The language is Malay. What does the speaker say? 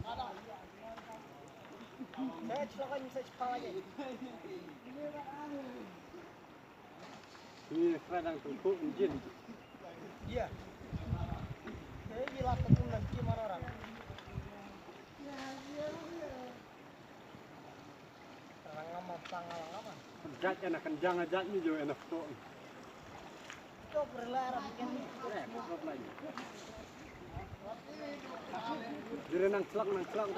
Saya cakap kan saya cakap aja. Ini kadang tengkuk injil. Iya. Saya bilang ketemu nanti mana orang. Orang ngomong pangalang apa? Jat enak kenjang jat ni jo enak tu. Itu berlarang bikin. Jadi nang celak tak.